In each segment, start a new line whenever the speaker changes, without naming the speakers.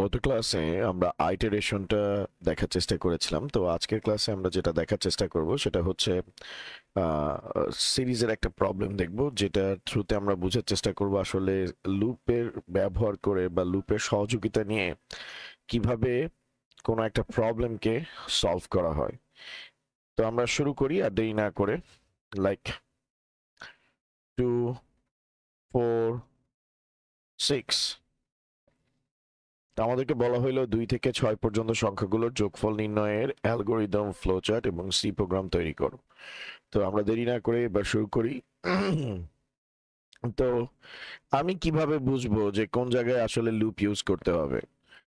গত ক্লাসে আমরা আইটারেশনটা দেখার চেষ্টা করেছিলাম। তো আজকের ক্লাসে আমরা যেটা দেখার চেষ্টা করব সেটা হচ্ছে সিরিজের একটা প্রবলেম দেখব, যেটা থ্রুতে আমরা বোঝার চেষ্টা করব আসলে লুপের ব্যবহার করে বা লুপের সহযোগিতা নিয়ে কিভাবে কোনো একটা প্রবলেমকে সলভ করা হয়। তো আমরা শুরু করি আর দেরি না করে। লাইক 2 4 6, আমাদেরকে বলা হইলো 2 থেকে 6 পর্যন্ত সংখ্যাগুলোর যোগফল নির্ণয়ের অ্যালগোরিদম, ফ্লোচার্ট এবং সি প্রোগ্রাম তৈরি করো। তো আমরা দেরি না করে এবার শুরু করি। তো আমি কিভাবে বুঝবো যে কোন জায়গায় আসলে লুপ ইউজ করতে হবে?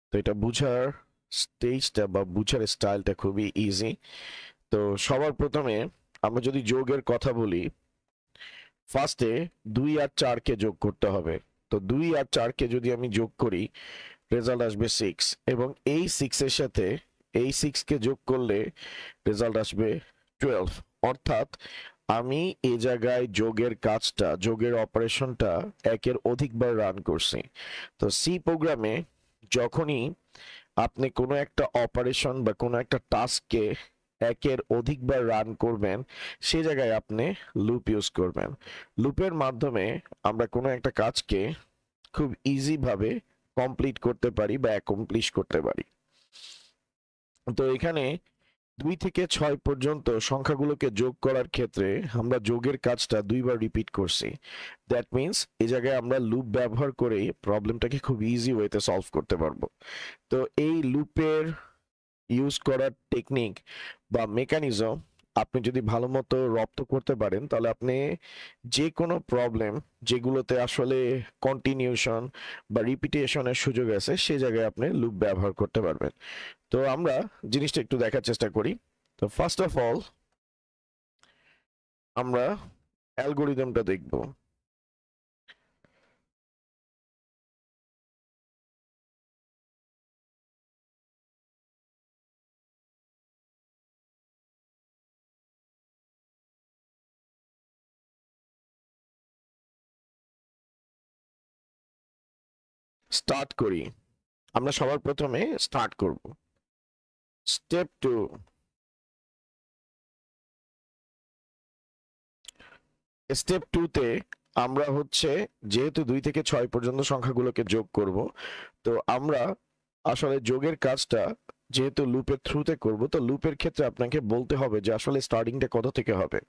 তো এটা বুঝার স্টেজটা বা বুঝার স্টাইলটা খুবই ইজি। তো সবার প্রথমে আমরা যদি যোগের কথা বলি, ফার্স্টে 2 আর 4 কে যোগ করতে হবে। তো 2 আর 4 কে যদি আমি যোগ করি, রেজাল্ট আসবে 6, এবং এই 6 এর সাথে এই 6 কে যোগ করলে রেজাল্ট আসবে 12। অর্থাৎ আমি এই জায়গায় যোগের কাজটা, যোগের অপারেশনটা একের অধিকবার রান করছি। তো সি প্রোগ্রামে যখনই আপনি কোনো একটা অপারেশন বা কোনো একটা টাস্ককে একের অধিকবার রান করবেন, সে জায়গায় আপনি লুপ ইউজ করবেন। লুপের মাধ্যমে আমরা কোনো একটা কাজকে খুব ইজি ভাবে কমপ্লিট করতে পারি বা অ্যাকমপ্লিশ করতে পারি। তো এখানে 2 থেকে 6 পর্যন্ত সংখ্যাগুলোকে যোগ করার ক্ষেত্রে আমরা যোগের কাজটা 2বার রিপিট করছি। দ্যাট মিনস এই জায়গায় আমরা লুপ ব্যবহার করে প্রবলেমটাকে খুব ইজি ওয়েতে সলভ করতে পারবো। তো এই লুপের ইউজ করার টেকনিক বা মেকানিজম আপনি যদি ভালো মতো রপ্ত করতে পারেন, তাহলে আপনি যে কোনো প্রবলেম যেগুলোতে আসলে কন্টিনিউশন বা রিপিটেশনের সুযোগ আছে, সে জায়গায় আপনি লুপ ব্যবহার করতে পারবেন। তো আমরা জিনিসটা একটু দেখার চেষ্টা করি। তো ফার্স্ট অফ অল আমরা অ্যালগোরিদমটা দেখব। স্টার্ট করি। আমরা সবার প্রথমে স্টার্ট করব। স্টেপ 2, স্টেপ 2 তে আমরা হচ্ছে যেহেতু 2 থেকে 6 পর্যন্ত সংখ্যাগুলোকে যোগ করব, তো আমরা আসলে যোগের কাজটা যেহেতু লুপের থ্রুতে করব, তো লুপের ক্ষেত্রে আপনাকে বলতে হবে যে আসলে স্টার্টিংটা কত থেকে হবে।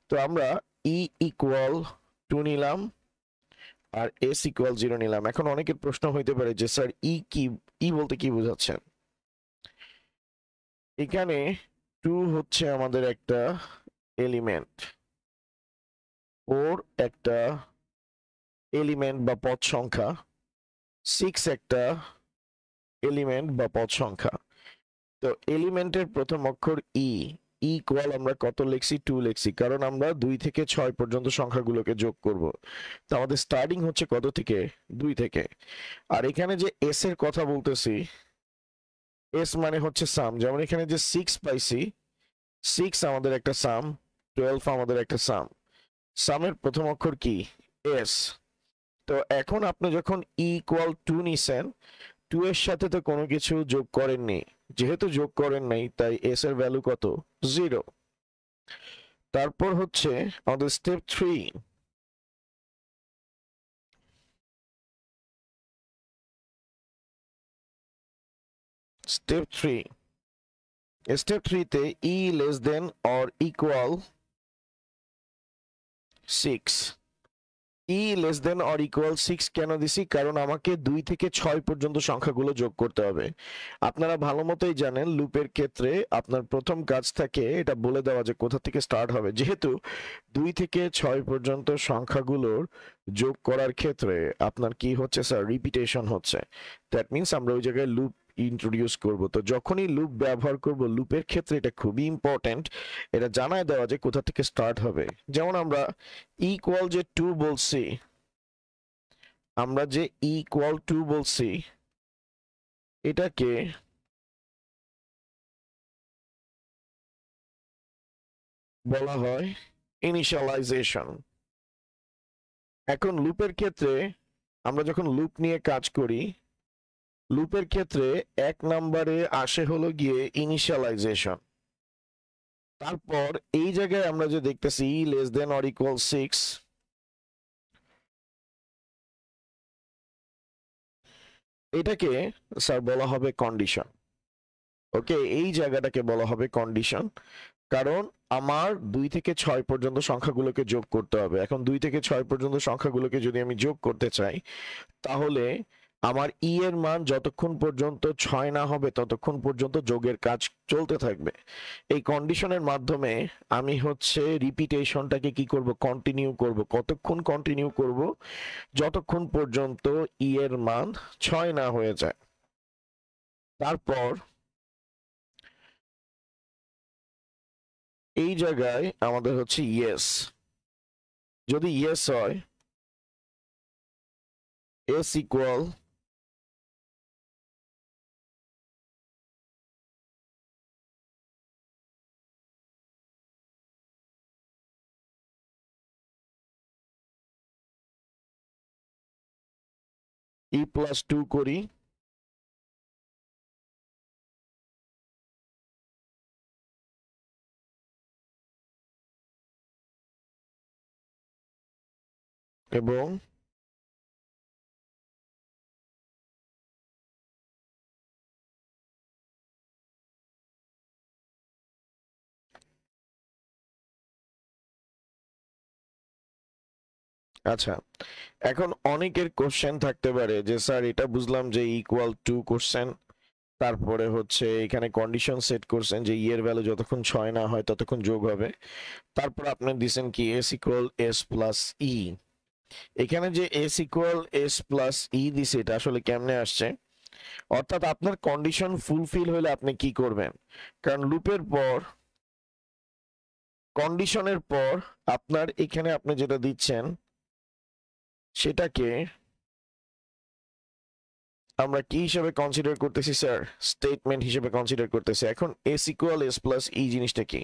তো আমরা ই ইকুয়াল 2 নিলাম আর এস ইকুয়াল 0 নিলাম। এখন অনেকের প্রশ্ন হইতে পারে যে স্যার ই কি, ই বলতে কি বোঝাচ্ছেন? এখানে 2 হচ্ছে আমাদের একটা এলিমেন্ট, 4 একটা এলিমেন্ট বা পদ সংখ্যা, 6 একটা এলিমেন্ট বা পদ সংখ্যা। তো এলিমেন্টের প্রথম অক্ষর ই, ইকুয়াল আমরা কত লিখছি? 2 লিখছি, কারণ আমরা 2 থেকে 6 পর্যন্ত সংখ্যাগুলোকে যোগ করব। তো আমাদের স্টার্টিং হচ্ছে কত থেকে? 2 থেকে। আর এখানে যে এস এর কথা বলতেছি, এস মানে হচ্ছে সাম। যেমন এখানে যে 6 পাইছি, 6 আমাদের একটা সাম, 12 আমাদের একটা সাম। সামের প্রথম অক্ষর কি? এস। তো এখন আপনি যখন ই ইকুয়াল 2 নিছেন, 2 এর সাথে তো কোনো কিছু যোগ করেননি। যেহেতু যোগ করেন নাই, তাই এস এর ভ্যালু কত? 0। তারপর হচ্ছে আমাদের স্টেপ 3। স্টেপ 3, স্টেপ 3 তে i less than or equal 6। I less than or equal 6 কেন দিছি? কারণ আমাকে 2 থেকে 6 পর্যন্ত সংখ্যাগুলো যোগ করতে হবে। আপনারা ভালো মতোই জানেন লুপের ক্ষেত্রে আপনার প্রথম কাজ থাকে এটা বলে দেওয়া যে কোথা থেকে স্টার্ট হবে। যেহেতু 2 থেকে 6 পর্যন্ত সংখ্যাগুলোর যোগ করার ক্ষেত্রে আপনার কি হচ্ছে স্যার? রিপিটেশন হচ্ছে। দ্যাট মিনস আমরা ওই জায়গায় লুপ ইন্ট্রোডিউস করব। তো যখনই লুপ ব্যবহার করব, লুপের ক্ষেত্রে এটা খুবই ইম্পর্টেন্ট, এটা জানায় দেওয়া যে কোথা থেকে স্টার্ট হবে। যেমন আমরা ইকুয়াল যে 2 বলছি, আমরা যে ইকুয়াল 2 বলছি, এটাকে বলা হয় ইনিশিয়ালাইজেশন। এখন লুপের ক্ষেত্রে আমরা যখন লুপ নিয়ে কাজ করি, লুপের ক্ষেত্রে 1 নম্বরে আসে হলো গিয়ে ইনিশিয়ালাইজেশন। তারপর এই জায়গায় আমরা যে দেখতেছি লেস দেন অর ইকুয়াল 6, এটাকে স্যার বলা হবে কন্ডিশন। ওকে, এই জায়গাটাকে বলা হবে কন্ডিশন, কারণ আমার 2 থেকে 6 পর্যন্ত সংখ্যাগুলোকে যোগ করতে হবে। এখন 2 থেকে 6 পর্যন্ত সংখ্যাগুলোকে যদি আমি যোগ করতে চাই, তাহলে আমার ই এর মান যতক্ষণ পর্যন্ত 6 না হবে ততক্ষণ পর্যন্ত যোগের কাজ চলতে থাকবে। এই কন্ডিশনের মাধ্যমে আমি হচ্ছে রিপিটেশনটাকে কি করব, কন্টিনিউ করব। কতক্ষণ কন্টিনিউ করব? যতক্ষণ পর্যন্ত ই এর মান 6 না হয়ে যায়। তারপর এই জায়গায় আমাদের হচ্ছে ইয়েস। যদি ইয়েস হয়, এস ইকুয়াল E+2 করি, এবং আচ্ছা, এখন অনেকের কোশ্চেন থাকতে পারে যে স্যার এটা বুঝলাম যে ইকুয়াল টু কোশ্চেন, তারপরে হচ্ছে এখানে কন্ডিশন সেট করছেন যে ই এর ভ্যালু যতক্ষণ 6 না হয় ততক্ষণ যোগ হবে, তারপর আপনি দিছেন কি এস ইকুয়াল এস প্লাস ই। এখানে যে এস ইকুয়াল এস প্লাস ই দিছে, এটা আসলে কেমনে আসছে? অর্থাৎ আপনার কন্ডিশন ফুলফিল হলে আপনি কি করবেন, কারণ লুপের পর কন্ডিশনের পর আপনার এখানে আপনি যেটা দিচ্ছেন সেটাকে আমরা কি হিসেবে কনসিডার করতেছি স্যার? স্টেটমেন্ট হিসেবে কনসিডার করতেছি। এখন এস ইকুয়াল এস প্লাস ই জিনিসটা কি?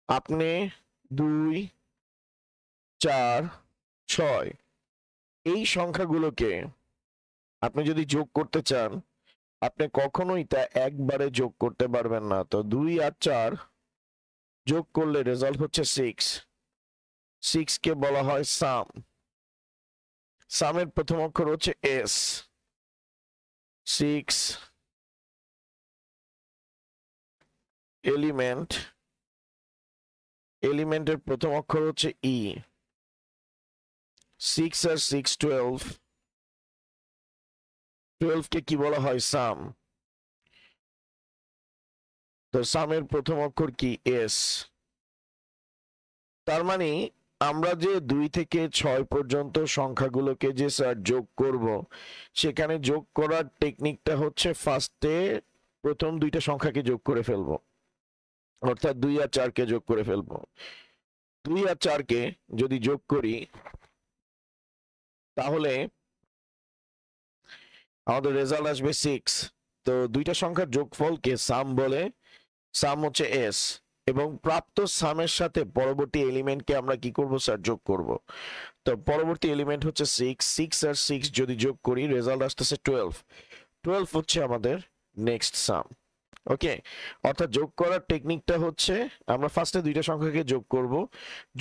আপনি 2, 4, 6 এই সংখ্যাগুলোকে আপনি যদি যোগ করতে চান, আপনি কখনোই তা একবারে যোগ করতে পারবেন না। তো 2 আর 4 যোগ করলে রেজাল্ট হচ্ছে 6। 6 কে বলা হয় সাম। সামের প্রথম অক্ষর হচ্ছে এস। 6 এলিমেন্ট, এলিমেন্টের প্রথম অক্ষর হচ্ছে ই। 6 আর 6 12, 12 কে কি বলা হয় সাম। তো সামের প্রথম অক্ষর কি এস। তার মানে আমরা যে 2 থেকে 6 পর্যন্ত সংখ্যাগুলোকে যে স্যার যোগ করব, সেখানে যোগ করার টেকনিকটা হচ্ছে ফার্স্টে প্রথম 2টা সংখ্যাকে যোগ করে ফেলবো, অর্থাৎ 2 আর 4 কে যোগ করে ফেলবো। 2 আর 4 কে যদি যোগ করি তাহলে আমাদের রেজাল্ট আসবে 6। তো 2টা সংখ্যার যোগফলকে সাম বলে। সাম হচ্ছে এস, এবং প্রাপ্ত সামের সাথে পরবর্তী এলিমেন্টকে আমরা কি করব স্যার? যোগ করব। তো পরবর্তী এলিমেন্ট হচ্ছে 6। 6 আর 6 যদি যোগ করি রেজাল্ট আসতেছে 12। 12 হচ্ছে আমাদের নেক্সট সাম। ওকে, অর্থাৎ যোগ করার টেকনিকটা হচ্ছে আমরা ফার্স্টে 2টা সংখ্যাকে যোগ করব,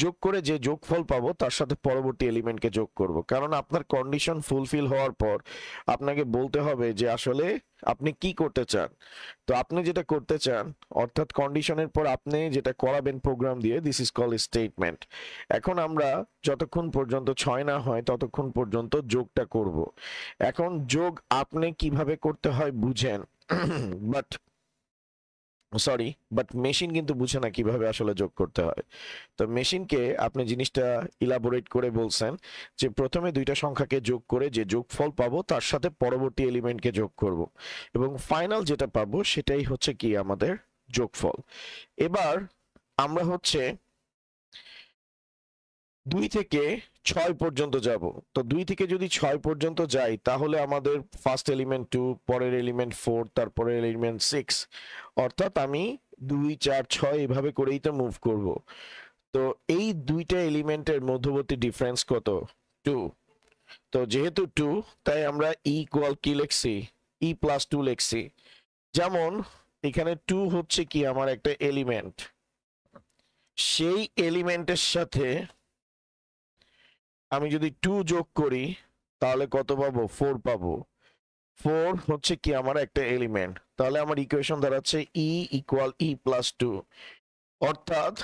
যোগ করে যে যোগফল পাবো তার সাথে পরবর্তী এলিমেন্টকে যোগ করব। কারণ আপনার কন্ডিশন ফুলফিল হওয়ার পর আপনাকে বলতে হবে যে আসলে আপনি কি করতে চান। তো আপনি যেটা করতে চান, অর্থাৎ কন্ডিশনের পর আপনি যেটা করাবেন প্রোগ্রাম দিয়ে, দিস ইজ কল্ড স্টেটমেন্ট। এখন আমরা যতক্ষণ পর্যন্ত 6 না হয় ততক্ষণ পর্যন্ত যোগটা করব। এখন যোগ আপনি কিভাবে করতে হয় বুঝেন, বাট মেশিন কিন্তু বুঝে না কিভাবে আসলে যোগ করতে হয়। তো মেশিনকে আপনি জিনিসটা ইলাবোরেট করে বলছেন যে প্রথমে 2টা সংখ্যাকে যোগ করে যে যোগফল পাবো তার সাথে পরবর্তী এলিমেন্টকে যোগ করব, এবং ফাইনাল যেটা পাবো সেটাই হচ্ছে কি আমাদের যোগফল। এবার আমরা হচ্ছে 2 থেকে 6 পর্যন্ত যাব। তো 2 থেকে যদি 6 পর্যন্ত যাই তাহলে আমাদের ফার্স্ট এলিমেন্ট 2, পরের এলিমেন্ট 4, তারপরে এলিমেন্ট 6, অর্থাৎ আমি 2, 4, 6 এভাবে করেই তো মুভ করব। তো এই 2টা এলিমেন্টের মধ্যবর্তী ডিফারেন্স কত? 2। তো যেহেতু 2, তাই আমরা ই ইকুয়াল কি লিখছি? e+2 লিখছি। যেমন এখানে 2 হচ্ছে কি আমার একটা এলিমেন্ট, সেই এলিমেন্টের সাথে আমি যদি 2 যোগ করি তাহলে কত পাবো? 4 পাবো। 4 হচ্ছে কি আমার একটা এলিমেন্ট, তাহলে আমার ইকুয়েশন দাঁড়াচ্ছে e ইকুয়াল e+2, অর্থাৎ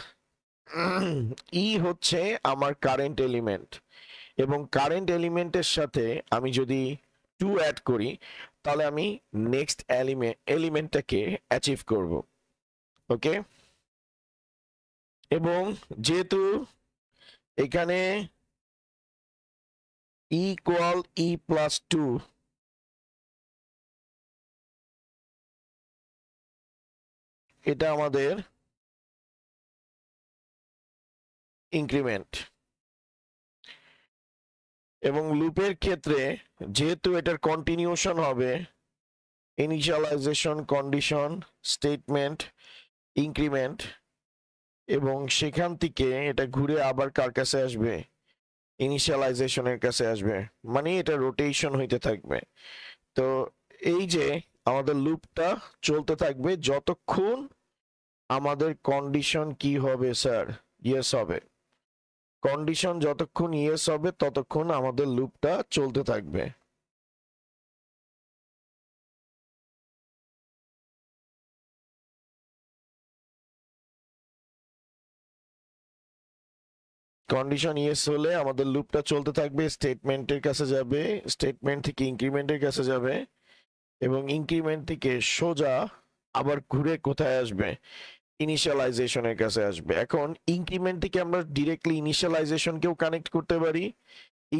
ই হচ্ছে আমার কারেন্ট এলিমেন্ট, এবং কারেন্ট এলিমেন্টের সাথে আমি যদি 2 অ্যাড করি তাহলে আমি নেক্সট এলিমেন্টটাকে অ্যাচিভ করব। ওকে, এবং যেহেতু এখানে ইকুয়াল e+2, এটা আমাদের ইনক্রিমেন্ট, এবং লুপের ক্ষেত্রে যেহেতু এটার কন্টিনিউশন হবে ইনিশিয়ালাইজেশন, কন্ডিশন, স্টেটমেন্ট, ইনক্রিমেন্ট, এবং সেখান থেকে এটা ঘুরে আবার কার কাছে আসবে? ইনিশিয়ালাইজেশনের কাছে আসবে, মানে এটা রোটেশন হইতে থাকবে। তো এই যে আমাদের লুপটা চলতে থাকবে যতক্ষণ আমাদের কন্ডিশন কি হবে স্যার? ইয়েস হবে। কন্ডিশন যতক্ষণ ইয়েস হবে ততক্ষণ আমাদের লুপটা চলতে থাকবে। কন্ডিশন ইয়েস হলে আমাদের লুপটা চলতে থাকবে, স্টেটমেন্টের কাছে যাবে, স্টেটমেন্ট থেকে ইনক্রিমেন্টের কাছে যাবে, এবং ইনক্রিমেন্ট থেকে সোজা আবার ঘুরে কোথায় আসবে? ইনিশিয়ালাইজেশনের কাছে আসবে। এখন ইনক্রিমেন্ট থেকে আমরা ডিরেক্টলি ইনিশিয়ালাইজেশনকেও কানেক্ট করতে পারি,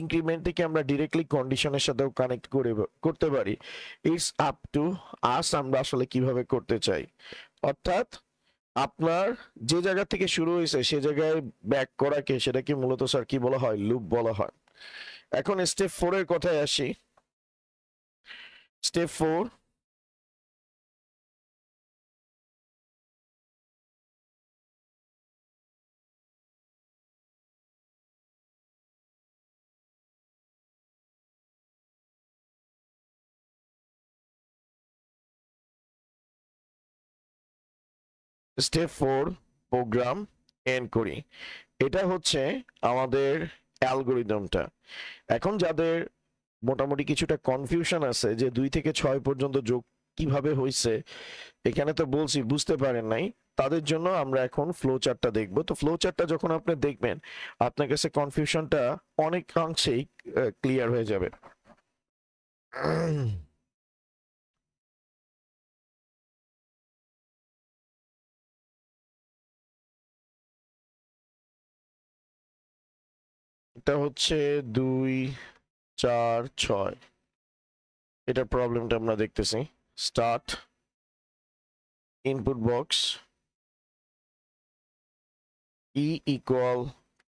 ইনক্রিমেন্ট থেকে আমরা ডিরেক্টলি কন্ডিশনের সাথেও কানেক্ট করতে পারি। ইটস আপ টু আস আমরা আসলে কিভাবে করতে চাই। অর্থাৎ আপনার যে জায়গা থেকে শুরু হয়েছে সে জায়গায় ব্যাক করাকে সেটাকে মূলত স্যার কি বলা হয়? লুপ বলা হয়। এখন স্টেপ 4 এর কথায় আসি। স্টেপ 4, স্টেপ 4 প্রোগ্রাম এন্ড করি। এটা হচ্ছে আমাদের অ্যালগোরিদমটা। এখন যাদের মোটামুটি কিছুটা কনফিউশন আছে যে 2 থেকে 6 পর্যন্ত যোগ কিভাবে হয়েছে, এখানে তো বলছি বুঝতে পারেন নাই, তাদের জন্য আমরা এখন ফ্লো চার্টটা দেখব। তো ফ্লো চার্টটা যখন আপনি দেখবেন আপনার কাছে কনফিউশনটা অনেকাংশেই ক্লিয়ার হয়ে যাবে। এটা হচ্ছে 2 4 6, এটার প্রবলেমটা আমরা দেখতেছি। Start input box E equal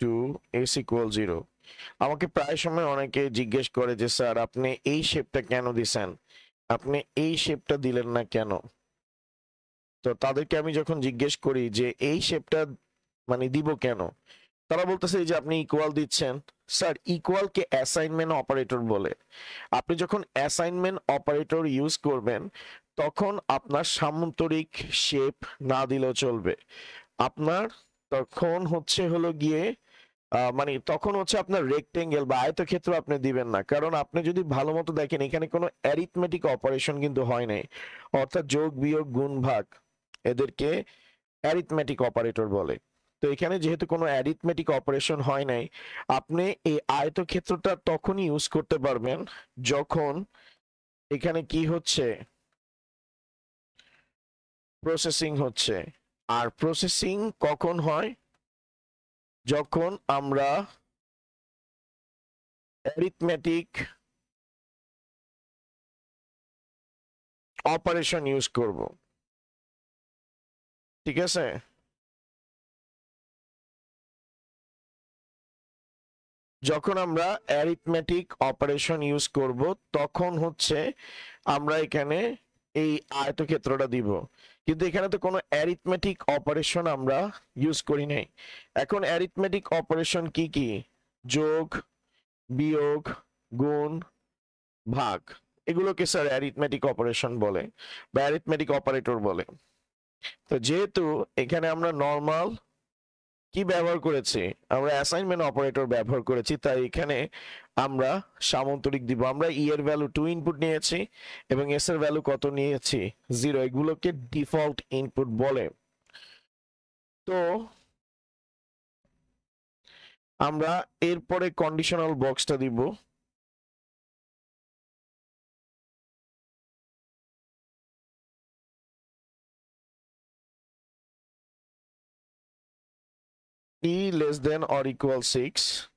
to S equal 0। আমাকে প্রায় সময় অনেকে জিজ্ঞেস করে যে স্যার আপনি এই শেপটা কেন দিছেন, আপনি এই শেপটা দিলেন না কেন? তো তাদেরকে আমি যখন জিজ্ঞেস করি যে এই শেপটা মানে দিব কেন, তারা বলতেছে যে আপনি ইকুয়াল দিচ্ছেন। স্যার ইকুয়ালকে অ্যাসাইনমেন্ট অপারেটর বলে। আপনি যখন অ্যাসাইনমেন্ট অপারেটর ইউজ করবেন তখন আপনার সামান্তরিক শেপ না দিলেও চলবে। আপনার তখন হচ্ছে হলো গিয়ে মানে তখন হচ্ছে আপনার রেক্টেঙ্গেল বা আয়তক্ষেত্র আপনি দিবেন না, কারণ আপনি যদি ভালো মতো দেখেন এখানে কোনো অ্যারিথমেটিক অপারেশন কিন্তু হয় নাই, অর্থাৎ যোগ বিয়োগ গুণ ভাগ, এদেরকে অ্যারিথমেটিক অপারেটর বলে। তো এখানে যেহেতু কোনো অ্যারিথমেটিক অপারেশন হয় নাই, আপনি এই আয়তক্ষেত্রটা তখনই ইউজ করতে পারবেন যখন এখানে কি হচ্ছে? প্রসেসিং হচ্ছে। আর প্রসেসিং কখন হয়? যখন আমরা অ্যারিথমেটিক অপারেশন ইউজ করব। ঠিক আছে? যখন আমরা অ্যারিথমেটিক অপারেশন ইউজ করব তখন হচ্ছে আমরা এখানে এই আয়তক্ষেত্রটা দিব, কিন্তু এখানে তো কোনো অ্যারিথমেটিক অপারেশন আমরা ইউজ করি নাই। এখন অ্যারিথমেটিক অপারেশন কি কি? যোগ, বিয়োগ, গুণ, ভাগ, এগুলোকে স্যার অ্যারিথমেটিক অপারেশন বলে বা অ্যারিথমেটিক অপারেটর বলে। তো যেহেতু এখানে আমরা নর্মাল কি ব্যবহার করেছি, আমরা অ্যাসাইনমেন্ট অপারেটর ব্যবহার করেছি, তাই এখানে আমরা সামান্তরিক দিব। আমরা ই এর ভ্যালু 2 ইনপুট নিয়েছি এবং এস এর ভ্যালু কত নিয়েছি 0। এগুলোকে ডিফল্ট ইনপুট বলে। তো আমরা এরপরে কন্ডিশনাল বক্সটা দিব। e less than or equal 6,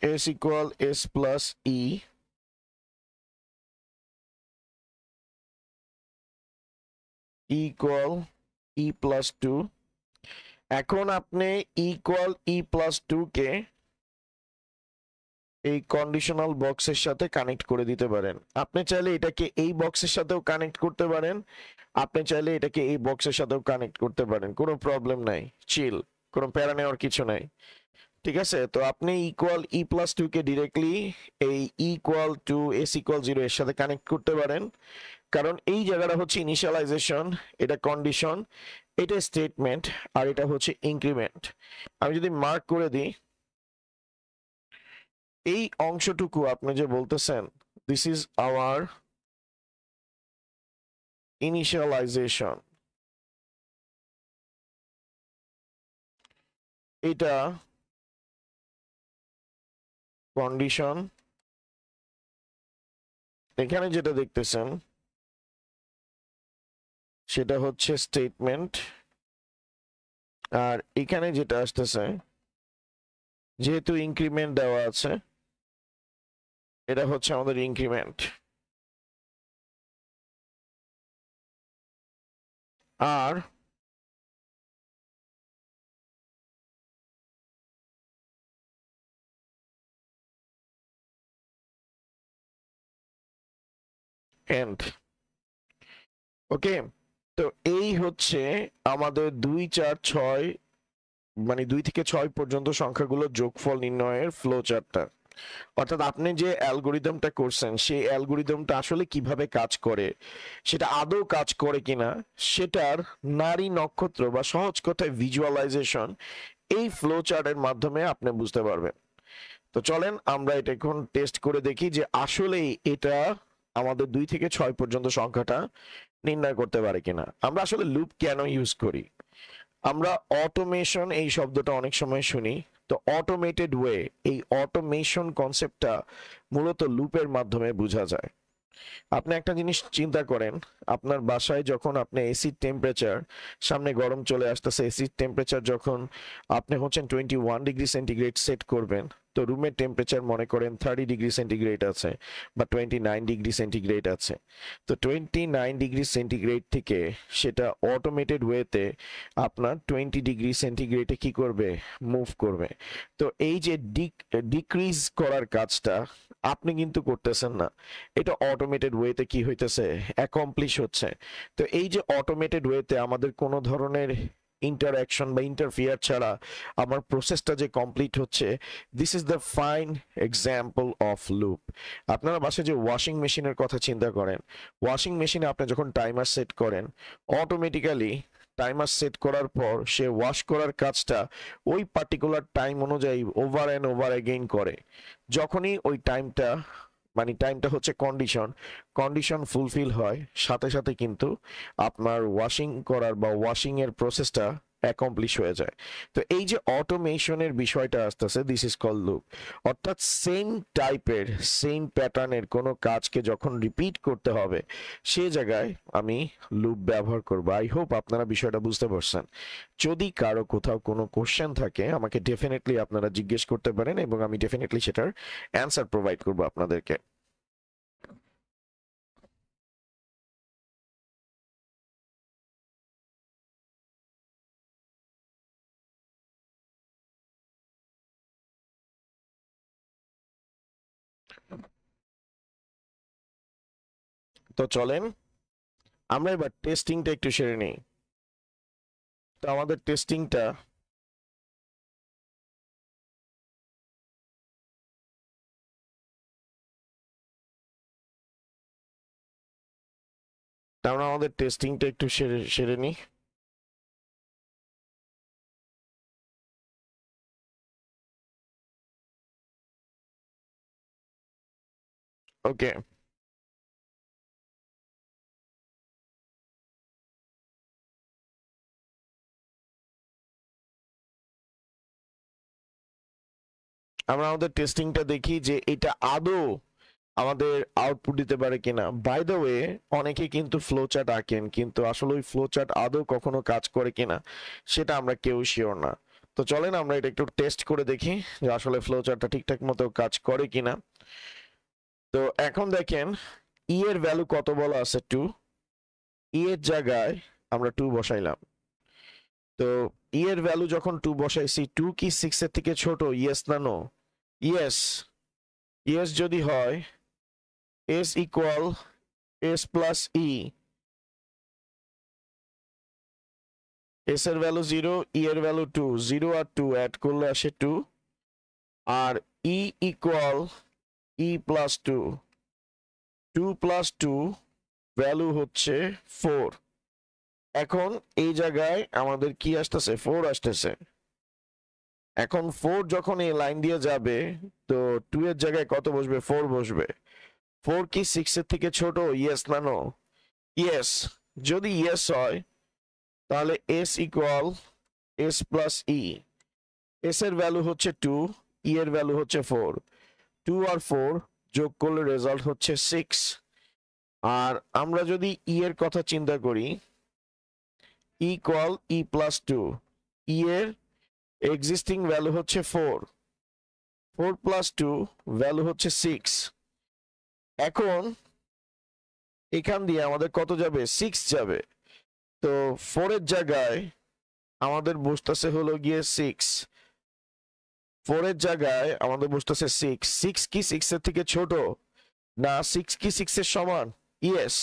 s equal s plus e, equal e plus 2। এখন আপনি equal e plus 2 কে এই কন্ডিশনাল বক্সের সাথে কানেক্ট করে দিতে পারেন। আপনি চাইলে এটাকে এই বক্সের সাথেও কানেক্ট করতে পারেন, আপনি চাইলে এটাকে এই বক্সের সাথেও কানেক্ট করতে পারেন, কোনো প্রবলেম নাই, চিল, কোনো প্যারা নেওয়ার কিছু নাই। ঠিক আছে, তো আপনি equal i plus 2 K directly এই ইকুয়াল টু এস ইকুয়াল 0 এর সাথে কানেক্ট করতে পারেন, কারণ এই জায়গাটা হচ্ছে ইনিশিয়ালাইজেশন, এটা কন্ডিশন, এটা স্টেটমেন্ট, আর এটা হচ্ছে ইনক্রিমেন্ট। আমি যদি মার্ক করে দিই এই অংশটুকু, আপনি যে বলতেছেন দিস ইজ আওয়ার ইনিশিয়ালাইজেশন, এটা কন্ডিশন, এখানে যেটা দেখতেছেন সেটা হচ্ছে স্টেটমেন্ট, আর এখানে যেটা আসতেছে যেহেতু ইনক্রিমেন্ট দেওয়া আছে এটা হচ্ছে আমাদের ইনক্রিমেন্ট। R and. ওকে, তো এই হচ্ছে আমাদের 2 4 6, মানে 2 থেকে 6 পর্যন্ত সংখ্যাগুলো যোগফল নির্ণয়ের ফ্লো চার্টটা। অর্থাৎ আপনি যে অ্যালগোরিদমটা করছেন সেই অ্যালগোরিদমটা আসলে কিভাবে কাজ করে, সেটা আদৌ কাজ করে কিনা, সেটার নারী নক্ষত্র বা সহজ কথায় ভিজুয়ালাইজেশন এই ফ্লো চার্টের মাধ্যমে আপনি বুঝতে পারবেন। তো চলেন আমরা এটা এখন টেস্ট করে দেখি যে আসলেই এটা আমাদের 2 থেকে 6 পর্যন্ত সংখ্যাটা নির্ণয় করতে পারে কিনা। আমরা আসলে লুপ কেন ইউজ করি? আমরা অটোমেশন এই শব্দটা অনেক সময় শুনি। তো অটোমেটেড ওয়ে, এই অটোমেশন কনসেপ্টটা মূলত লুপের মাধ্যমে বোঝা যায়। আপনি একটা জিনিস চিন্তা করেন, আপনার বাসায় যখন আপনি এসির টেম্পারেচার, সামনে গরম চলে আসতেছে, এসির টেম্পারেচার যখন আপনি হচ্ছেন 21 ডিগ্রি সেন্টিগ্রেড সেট করবেন, তো রুমের টেম্পারেচার মনে করেন 30 ডিগ্রি সেন্টিগ্রেড আছে বা 29 ডিগ্রি সেন্টিগ্রেড আছে। তো 29 ডিগ্রি সেন্টিগ্রেড থেকে সেটা অটোমেটেড ওয়েতে আপনার 20 ডিগ্রি সেন্টিগ্রেডে কি করবে, মুভ করবে। তো এই যে ডিক্রিজ করার কাজটা আপনি কিন্তু করতেছেন না, এটা অটোমেটেড ওয়েতে কি হইতেছে, অ্যাকমপ্লিশ হচ্ছে। তো এই যে অটোমেটেড ওয়েতে আমাদের কোনো ধরনের ইন্টারঅ্যাকশন বা ইন্টারফিয়ার ছাড়া আমার প্রসেসটা যে কমপ্লিট হচ্ছে, this is the fine example of loop. আপনারা বাসায় যে ওয়াশিং মেশিনের কথা চিন্তা করেন, ওয়াশিং মেশিনে আপনি যখন টাইমার সেট করেন, অটোমেটিক্যালি টাইমার সেট করার পর সে ওয়াশ করার কাজটা ওই পার্টিকুলার টাইম অনুযায়ী ওভার অ্যান্ড ওভার এগেইন করে। যখনই ওই টাইমটা, মানে টাইমটা হচ্ছে কন্ডিশন, কন্ডিশন ফুলফিল হয়, সাথে সাথে কিন্তু আপনার ওয়াশিং করার বা ওয়াশিং এর প্রসেসটা অ্যাকমপ্লিশ হয়ে যায়। তো এই যে অটোমেশনের বিষয়টা আসতেছে, দিস ইজ কল লুপ। অর্থাৎ সেম টাইপের সেম প্যাটার্নের কোনো কাজকে যখন রিপিট করতে হবে সে জায়গায় আমি লুপ ব্যবহার করব। আই হোপ আপনারা বিষয়টা বুঝতে পারছেন। যদি কারো কোথাও কোনো কোশ্চেন থাকে আমাকে ডেফিনেটলি আপনারা জিজ্ঞেস করতে পারেন এবং আমি ডেফিনেটলি সেটার অ্যান্সার প্রোভাইড করব আপনাদেরকে। তো চলেন আমরা এবার টেস্টিংটা একটু সেরে নিই। তো আমাদের টেস্টিংটা আমরা আমাদের টেস্টিংটা একটু সেরে সেরে নিই। ওকে, আমরা আমাদের টেস্টিংটা দেখি যে এটা আদৌ আমাদের আউটপুট দিতে পারে কিনা। বাই দ্য ওয়ে, অনেকে কিন্তু ফ্লো চার্ট আঁকেন, কিন্তু আসলে ওই ফ্লো চার্ট আদৌ কখনো কাজ করে কিনা সেটা আমরা কেউ শিওর না। তো চলেন আমরা এটা একটু টেস্ট করে দেখি যে আসলে ফ্লো চার্টটা ঠিকঠাক মতো কাজ করে কিনা। তো এখন দেখেন ই এর ভ্যালু কত বলা আছে, 2। ই এর জায়গায় আমরা 2 বসাইলাম। তো ই এর ভ্যালু যখন 2 বসাইছি, 2 কি 6 এর থেকে ছোট? ইয়েস না নো? ইয়েস। ইয়েস যদি হয়, এস ইকুয়াল এস প্লাস ই। এস এর ভ্যালু 0, ই এর ভ্যালু 2, 0 আর 2 অ্যাড করলে আসে 2। আর ই equal i plus 2, 2 plus 2 value হচ্ছে 4। এখন এই জায়গায় আমাদের কি আসতেছে? 4 আসতেছে। এখন 4 যখন এই লাইন দিয়ে যাবে, তো 2 এর জায়গায় কত বসবে? 4 বসবে। 4 কি 6 এর থেকে ছোট? ইয়েস না নো? ইয়েস। যদি ইয়েস হয় তাহলে এস ইকুয়াল এস প্লাস ই। এস এর ভ্যালু হচ্ছে 2, ই এর ভ্যালু হচ্ছে 4। 2 আর 4 যোগ করলে রেজাল্ট হচ্ছে 6। আর আমরা যদি ই এর কথা চিন্তা করি, ইকুয়াল ই প্লাস 2, ই এর এক্সিস্টিং ভ্যালু হচ্ছে 4, 4 প্লাস 2 ভ্যালু হচ্ছে 6। এখন এখান দিয়ে আমাদের কত যাবে? 6 যাবে। তো 4 এর জায়গায় আমাদের বসতেছে হলো গিয়ে 6। 4 এর জায়গায় আমাদের বসতেছে 6। 6 কি 6 এর থেকে ছোট? না। 6 কি 6 এর সমান? ইয়েস।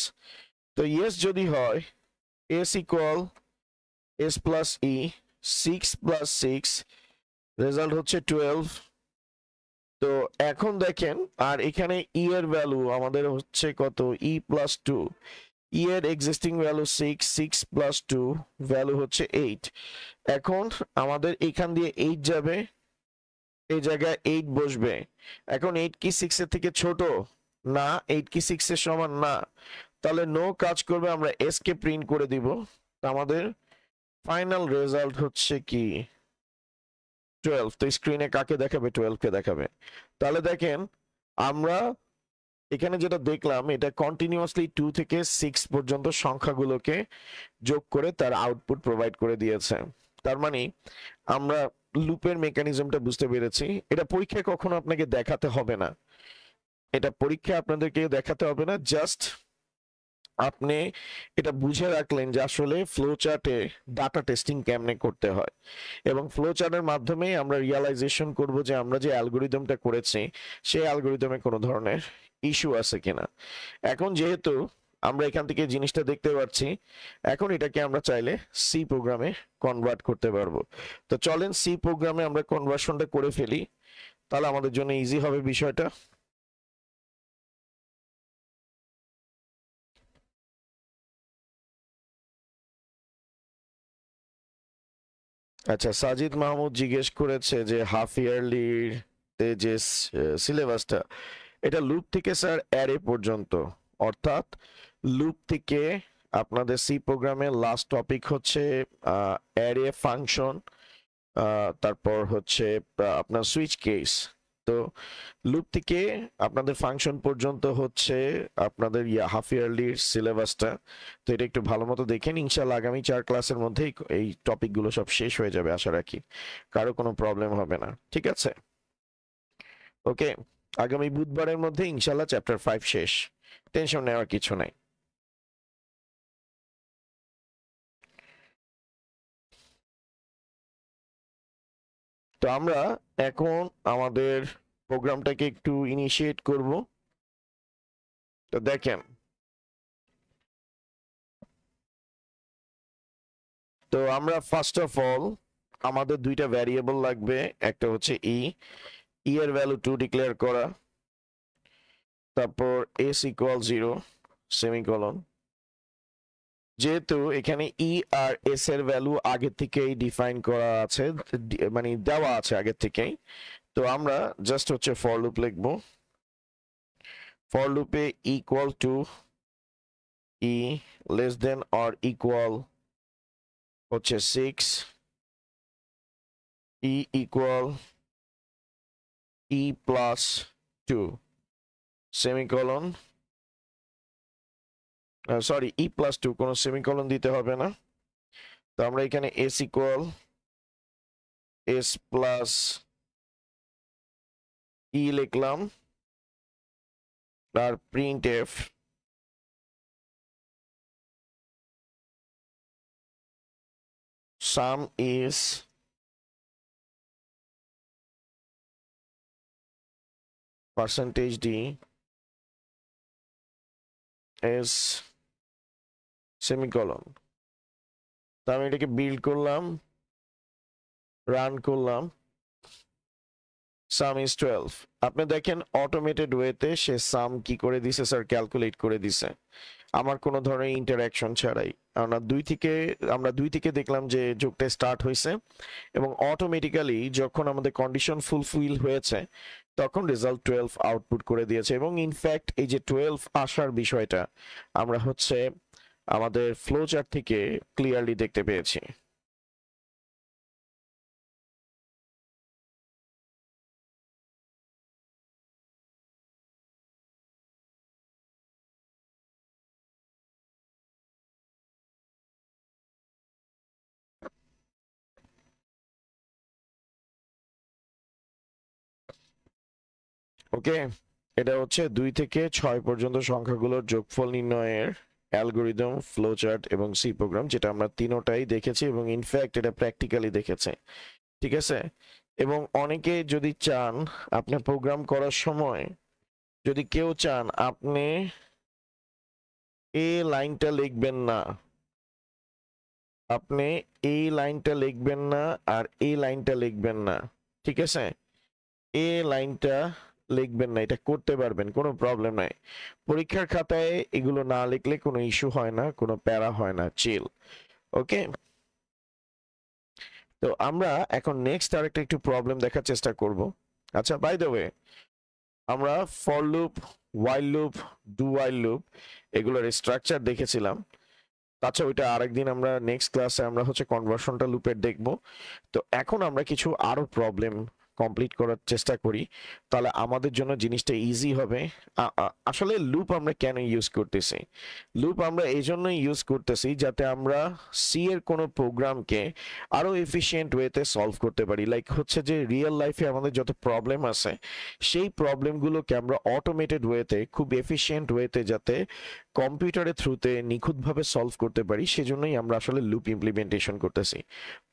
তো ইয়েস যদি হয়, এস ইকুয়াল এস প্লাস ই, 6 প্লাস 6 রেজাল্ট হচ্ছে 12। তো এখন দেখেন, আর এখানে ই এর ভ্যালু আমাদের হচ্ছে কত? ই প্লাস 2। ই এর এক্সিস্টিং ভ্যালু 6, 6 প্লাস 2 ভ্যালু হচ্ছে 8। এখন আমাদের এখান দিয়ে 8 যাবে, এই জায়গায় 8 বসবে। এখন 8 কি 6 এর থেকে ছোট? না। 8 কি 6 এর সমান? না। তাহলে নো কাজ করবে, আমরা এস কে প্রিন্ট করে দিব। আমাদের ফাইনাল রেজাল্ট হচ্ছে কি? 12। তো স্ক্রিনে কাকে দেখাবে? 12 কে দেখাবে। তাহলে দেখেন আমরা এখানে যেটা দেখলাম, এটা কন্টিনিউয়াসলি 2 থেকে 6 পর্যন্ত সংখ্যাগুলোকে যোগ করে তার আউটপুট প্রোভাইড করে দিয়েছে। তার মানে আমরা লুপের মেকানিজমটা বুঝতে পেরেছি। এটা পরীক্ষায় কখনো আপনাকে দেখাতে হবে না, এটা পরীক্ষায় আপনাদেরকে দেখাতে হবে না, জাস্ট আপনি এটা বুঝে রাখলেন যে আসলে ফ্লো চার্টে ডাটা টেস্টিং কেমনে করতে হয়, এবং ফ্লো চার্টের মাধ্যমে আমরা রিয়ালাইজেশন করব যে আমরা যে অ্যালগোরিদমটা করেছি সেই অ্যালগোরিদমে কোনো ধরনের ইস্যু আছে কিনা। এখন যেহেতু আমরা এখান থেকে জিনিসটা দেখতে পাচ্ছি, এখন এটাকে আমরা চাইলে সি প্রোগ্রামে কনভার্ট করতে পারবো। তো চলেন সি প্রোগ্রামে আমরা কনভার্সনটা করে ফেলি, তাহলে আমাদের জন্য ইজি হবে বিষয়টা। আচ্ছা, সাজিদ মাহমুদ জিজ্ঞেস করেছে যে হাফ ইয়ারলি তে যে সিলেবাসটা, এটা লুপ থেকে স্যার অ্যারে পর্যন্ত, অর্থাৎ লুপ থেকে আপনাদের সি প্রোগ্রামের লাস্ট টপিক হচ্ছে অ্যারে ফাংশন, তারপর হচ্ছে আপনার সুইচ কেস। তো লুপ থেকে আপনাদের ফাংশন পর্যন্ত হচ্ছে আপনাদের হাফ ইয়ারলির সিলেবাসটা। তো এটা একটু ভালো মতো দেখেন, ইনশাল্লাহ আগামী 4 ক্লাসের মধ্যেই এই টপিকগুলো সব শেষ হয়ে যাবে আশা রাখি, কারো কোনো প্রবলেম হবে না। ঠিক আছে, ওকে। আগামী বুধবারের মধ্যে ইনশাল্লাহ চ্যাপ্টার 5 শেষ, টেনশন নেওয়ার কিছু নাই। তো আমরা এখন আমাদের প্রোগ্রামটাকে একটু ইনিশিয়েট করব। তো দেখেন তো আমরা ফার্স্ট অফ অল আমাদের দুইটা ভ্যারিয়েবল লাগবে, একটা হচ্ছে ই এর ভ্যালু 2 ডিক্লেয়ার করা, তারপর s ইকুয়াল 0 সেমিকোলন। যেহেতু এখানে ই আর এস এর ভ্যালু আগে থেকেই ডিফাইন করা আছে, মানে দেওয়া আছে আগে থেকেই, তো আমরা জাস্ট হচ্ছে ফর লুপ লিখব। ফর লুপে equal to i less than or equal হচ্ছে 6, i equal i plus 2 semicolon, sorry i plus 2, কোনো সেমিকোলন দিতে হবে না। তো আমরা এখানে s equal s plus i লিখলাম, আর print f sum is percentage d is semicolon. তো আমি এটাকে বিল্ড করলাম, রান করলাম, সাম ইজ 12। আপনি দেখেন অটোমেটেড ওয়েতে সে সাম কি করে দিছে স্যার, ক্যালকুলেট করে দিছে আমার কোনো ধরনের ইন্টারাকশন ছাড়াই। আমরা দুই থেকে দেখলাম যে যোগটা স্টার্ট হয়েছে এবং অটোমেটিক্যালি যখন আমাদের কন্ডিশন ফুলফিল হয়েছে তখন রেজাল্ট 12 আউটপুট করে দিয়েছে। এবং ইনফ্যাক্ট এই যে 12 আসার বিষয়টা আমরা হচ্ছে আমাদের ফ্লো চার্ট থেকে ক্লিয়ারলি দেখতে পেয়েছি। ওকে, এটা হচ্ছে 2 থেকে 6 পর্যন্ত সংখ্যাগুলোর যোগফল নির্ণয়ের অ্যালগরিদম, ফ্লোচার্ট এবং সি প্রোগ্রাম, যেটা আমরা তিনোটাই দেখেছি এবং ইনফ্যাক্ট এটা প্র্যাকটিক্যালি দেখেছে। ঠিক আছে, এবং অনেকে যদি চান আপনি প্রোগ্রাম করার সময়, যদি কেউ চান আপনি এই লাইনটা লিখবেন না, আপনি এই লাইনটা লিখবেন না আর এই লাইনটা লিখবেন না, ঠিক আছে, এই লাইনটা লিখবেন না, এটা করতে পারবেন, কোনো প্রবলেম নাই। পরীক্ষার খাতায় এগুলো না লিখলে কোনো ইস্যু হয় না, কোনো প্যারা হয় না, চিল। ওকে, তো আমরা এখন নেক্সট আরেকটা একটু প্রবলেম দেখার চেষ্টা করব। আচ্ছা, বাই দ্য ওয়ে, আমরা for loop, while loop, do while loop এগুলোর স্ট্রাকচার দেখেছিলাম। আচ্ছা, ওইটা আরেকদিন আমরা নেক্সট ক্লাসে আমরা হচ্ছে কনভার্সনটা লুপের দেখব। তো এখন আমরা কিছু আরো প্রবলেম কমপ্লিট করার চেষ্টা করি, তাহলে আমাদের জন্য জিনিসটা ইজি হবে। আসলে লুপ আমরা কেন ইউজ করতেছি? লুপ আমরা এই জন্যই ইউজ করতেছি যাতে আমরা সি এর কোনো প্রোগ্রামকে আরো এফিশিয়েন্ট ওয়েতে সলভ করতে পারি। লাইক হচ্ছে যে রিয়েল লাইফে আমাদের যত প্রবলেম আছে সেই প্রবলেমগুলোকে আমরা অটোমেটেড ওয়েতে খুব এফিশিয়েন্ট ওয়েতে যাতে কম্পিউটারের থ্রুতে নিখুঁতভাবে সলভ করতে পারি, সেজন্যই আমরা আসলে লুপ ইমপ্লিমেন্টেশন করতেছি।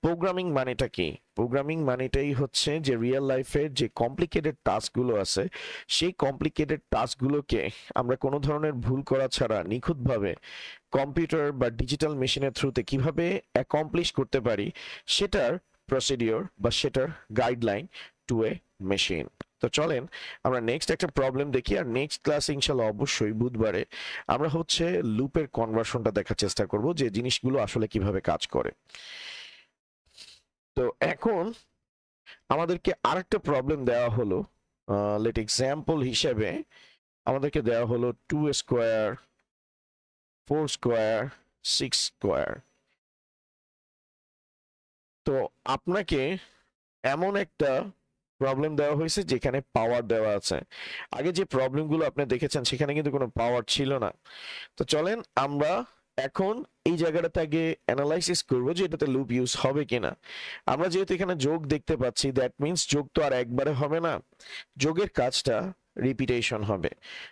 প্রোগ্রামিং মানেটা কি? প্রোগ্রামিং মানেটাই হচ্ছে যে রিয়েল লাইফের যে কমপ্লিকেটেড টাস্কগুলো আছে সেই কমপ্লিকেটেড টাস্কগুলোকে আমরা কোনো ধরনের ভুল করা ছাড়া নিখুঁতভাবে কম্পিউটার বা ডিজিটাল মেশিনের থ্রুতে কিভাবে অ্যাকমপ্লিশ করতে পারি সেটার প্রসিডিওর বা সেটার গাইডলাইন টু এ মেশিন। তো চলেন আমরা নেক্সট একটা প্রবলেম দেখি, আর নেক্সট ক্লাস ইনশাল্লাহ অবশ্যই বুধবারে আমরা হচ্ছে লুপের কনভার্সনটা দেখার চেষ্টা করব যে জিনিসগুলো আসলে কিভাবে কাজ করে। তো এখন আমাদেরকে আরেকটা প্রবলেম দেওয়া হলো, লেট এক্সাম্পল হিসেবে আমাদেরকে দেওয়া হলো 2 স্কোয়ার, 4 স্কোয়ার, 6 স্কোয়ার। তো আপনাকে এমন একটা প্রবলেম দেওয়া হয়েছে যেখানে পাওয়ার দেওয়া আছে। আগে যে প্রবলেমগুলো আপনি দেখেছেন সেখানে কিন্তু কোনো পাওয়ার ছিল না। তো চলেন আমরা এখন এই জায়গাটাতে আগে অ্যানালাইসিস করবো যে এটাতে লুপ ইউজ হবে কিনা। আমরা যেহেতু এখানে যোগ দেখতে পাচ্ছি, দ্যাট মিন্স যোগ তো আর একবারে হবে না, যোগের কাজটা রিপিটেশন হবে।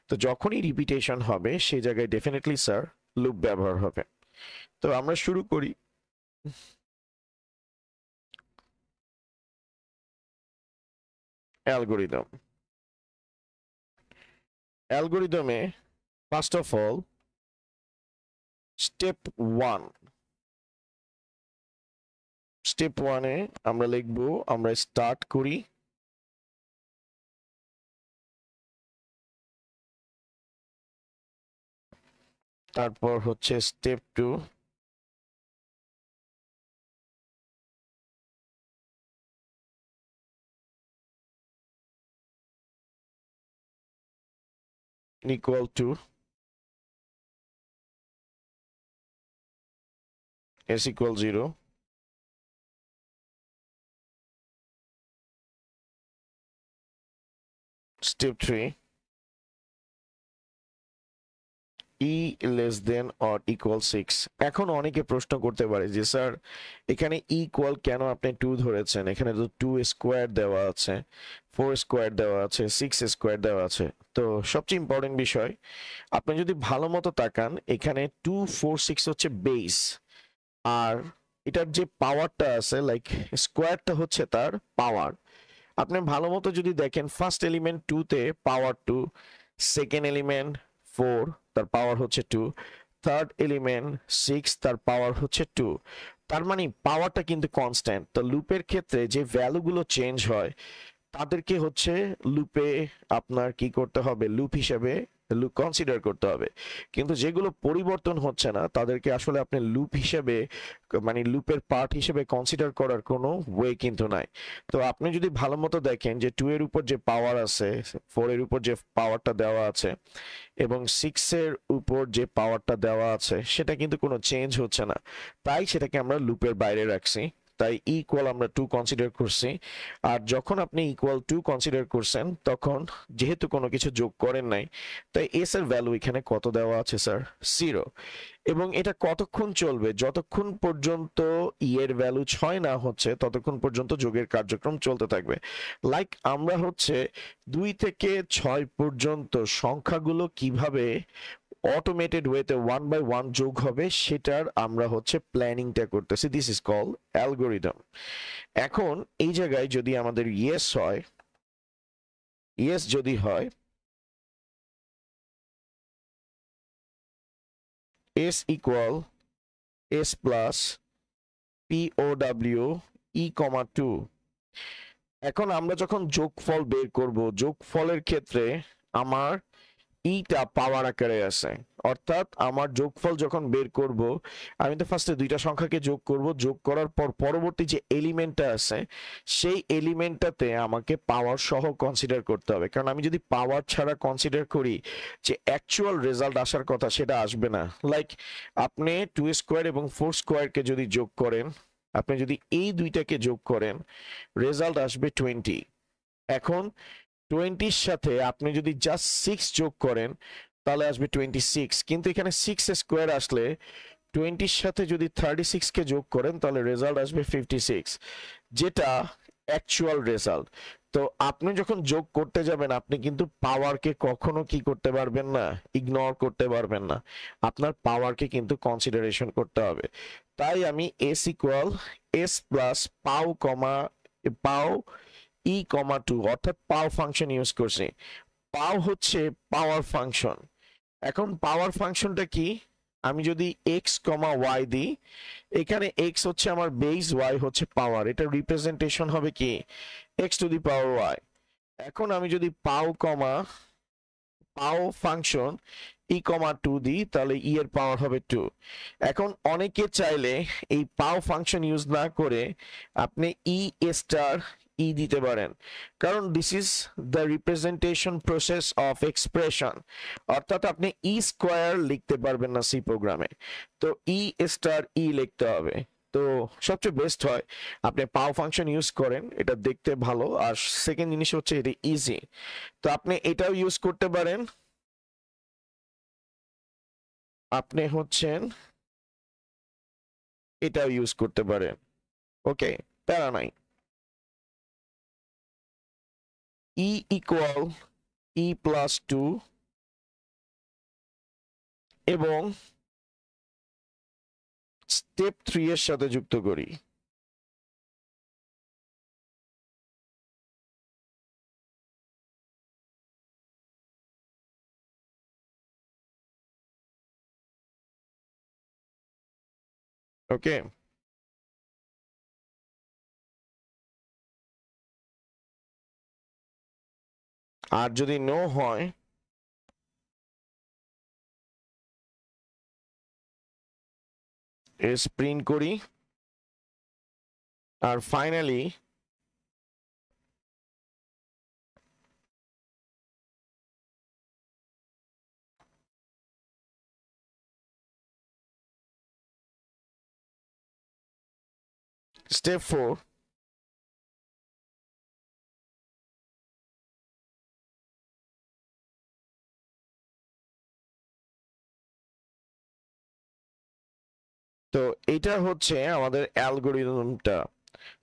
তো যখনই রিপিটেশন হবে সেই জায়গায় ডেফিনেটলি স্যার লুপ ব্যবহার হবে। তো আমরা শুরু করি। অ্যালগোরিদম, অ্যালগোরিদমে first of all step 1, step 1 এ আমরা লিখব, আমরা স্টার্ট করি, তারপর হচ্ছে step 2, equal to s equal 0, step 3, e less than or equal 6। এখন অনেকে প্রশ্ন করতে পারে যে স্যার এখানে ইকুয়াল কেন আপনি 2 ধরেছেন, এখানে তো 2 স্কোয়ার দেওয়া আছে, 4 স্কোয়ার দেওয়া আছে, 6 স্কোয়ার দেওয়া আছে। তো সবচেয়ে ইম্পর্টেন্ট বিষয়, আপনি যদি ভালো মতো তাকান, এখানে 2 4 6 হচ্ছে বেস, আর এটার যে পাওয়ারটা আছে লাইক স্কোয়ারটা হচ্ছে তার পাওয়ার। আপনি ভালো মতো যদি দেখেন, ফার্স্ট এলিমেন্ট 2 তে পাওয়ার 2, সেকেন্ড এলিমেন্ট 4 তার পাওয়ার হচ্ছে 2, থার্ড এলিমেন্ট 6 তার পাওয়ার হচ্ছে 2। তার মানে পাওয়ারটা কিন্তু কনস্ট্যান্ট। তো লুপের ক্ষেত্রে যে ভ্যালুগুলো চেঞ্জ হয় তাদেরকে হচ্ছে লুপে আপনার কি করতে হবে, লুপ হিসেবে লুপ কনসিডার করতে হবে। কিন্তু যেগুলো পরিবর্তন হচ্ছে না তাদেরকে আসলে আপনি লুপ হিসেবে মানে লুপের পার্ট হিসেবে কনসিডার করার কোনো ওয়ে কিন্তু নাই। তো আপনি যদি ভালো মতো দেখেন যে 2 এর উপর যে পাওয়ার আছে, 4 এর উপর যে পাওয়ারটা দেওয়া আছে এবং 6 এর উপর যে পাওয়ারটা দেওয়া আছে সেটা কিন্তু কোনো চেঞ্জ হচ্ছে না, তাই সেটাকে আমরা লুপের বাইরে রাখছি। তাই ইকুয়াল আমরা 2 কনসিডার করছি। আর যখন আপনি ইকুয়াল 2 কনসিডার করছেন তখন যেহেতু কোনো কিছু যোগ করেন নাই, তাই এস এর ভ্যালু এখানে কত দেওয়া আছে স্যার, 0। এবং এটা কতক্ষণ চলবে, যতক্ষণ পর্যন্ত ই এর ভ্যালু 6 না হচ্ছে ততক্ষণ পর্যন্ত যোগের কার্যক্রম চলতে থাকবে। লাইক আমরা হচ্ছে 2 থেকে 6 পর্যন্ত সংখ্যাগুলো কিভাবে অটোমেটেড ওয়েতে 1 বাই 1 যোগ হবে সেটার আমরা হচ্ছে প্ল্যানিংটা করতেছি। This is call algorithm. এখন এই জায়গায় যদি আমাদের ইয়েস হয়, ইয়েস যদি হয়, s equal s plus p o ডাব্লিউ ই কমা 2। এখন আমরা যখন যোগফল বের করব, যোগফলের ক্ষেত্রে আমার ইটা পাওয়ার আকারে আছে, অর্থাৎ আমার যোগফল যখন বের করব আমি তো ফার্স্টে দুইটা সংখ্যাকে যোগ করব, যোগ করার পর পরবর্তী যে এলিমেন্টটা আছে সেই এলিমেন্টটাতে আমাকে পাওয়ার সহ কনসিডার করতে হবে। কারণ আমি যদি পাওয়ার ছাড়া কনসিডার করি যে অ্যাকচুয়াল রেজাল্ট আসার কথা সেটা আসবে না। লাইক আপনি 2 স্কোয়ার এবং 4 স্কোয়ারকে যদি যোগ করেন, আপনি যদি এই দুইটাকে যোগ করেন রেজাল্ট আসবে 20। এখন 20-র সাথে আপনি যদি জাস্ট 6 যোগ করেন তাহলে আসবে 26, কিন্তু এখানে 6 স্কোয়ার আসলে 20-র সাথে যদি 36 কে যোগ করেন তাহলে রেজাল্ট আসবে 56, যেটা অ্যাকচুয়াল রেজাল্ট। তো আপনি যখন যোগ করতে যাবেন আপনি কিন্তু পাওয়ারকে কখনো কি করতে পারবেন না, ইগনোর করতে পারবেন না, আপনার পাওয়ারকে কিন্তু কনসিডারেশন করতে হবে। তাই আমি এস ইকুয়াল এস প্লাস পাও কমা পাও ই কমা 2 অর্থাৎ পাও ফাংশন ইউজ করছি। পাও হচ্ছে পাওয়ার ফাংশন। এখন পাওয়ার ফাংশনটা কি, আমি যদি এক্স কমা ওয়াই দিই, এখানে এক্স হচ্ছে আমার বেস, ওয়াই হচ্ছে পাওয়ার, এটা রিপ্রেজেন্টেশন হবে কি x to the power y. এখন আমি যদি পাও কমা পাও ফাংশন ই কমা 2 দিই তাহলে ই এর পাওয়ার হবে 2। এখন অনেকে চাইলে এই পাও ফাংশন ইউজ না করে আপনি ই স্টার ই দিতে পারেন, কারণ this is the representation process of expression, অর্থাৎ আপনি ই স্কোয়ার লিখতে পারবেন না সি প্রোগ্রামে, তো ই স্টার ই লিখতে হবে। তো সবচেয়ে বেস্ট হয় আপনি পাও ফাংশন ইউজ করেন, এটা দেখতে ভালো, আর সেকেন্ড জিনিস হচ্ছে এটা ইজি। তো আপনি এটাও ইউজ করতে পারেন, আপনি হচ্ছেন এটাও ইউজ করতে পারেন। ওকে, প্যারা নাই। ই ইকুয়াল ই প্লাস 2 এবং স্টেপ 3 এর সাথে যুক্ত করি। ওকে, আর যদি নো হয় এস প্রিন্ট করি, আর ফাইনালি স্টেপ 4, তো এটা হচ্ছে আমাদের অ্যালগোরিদমটা।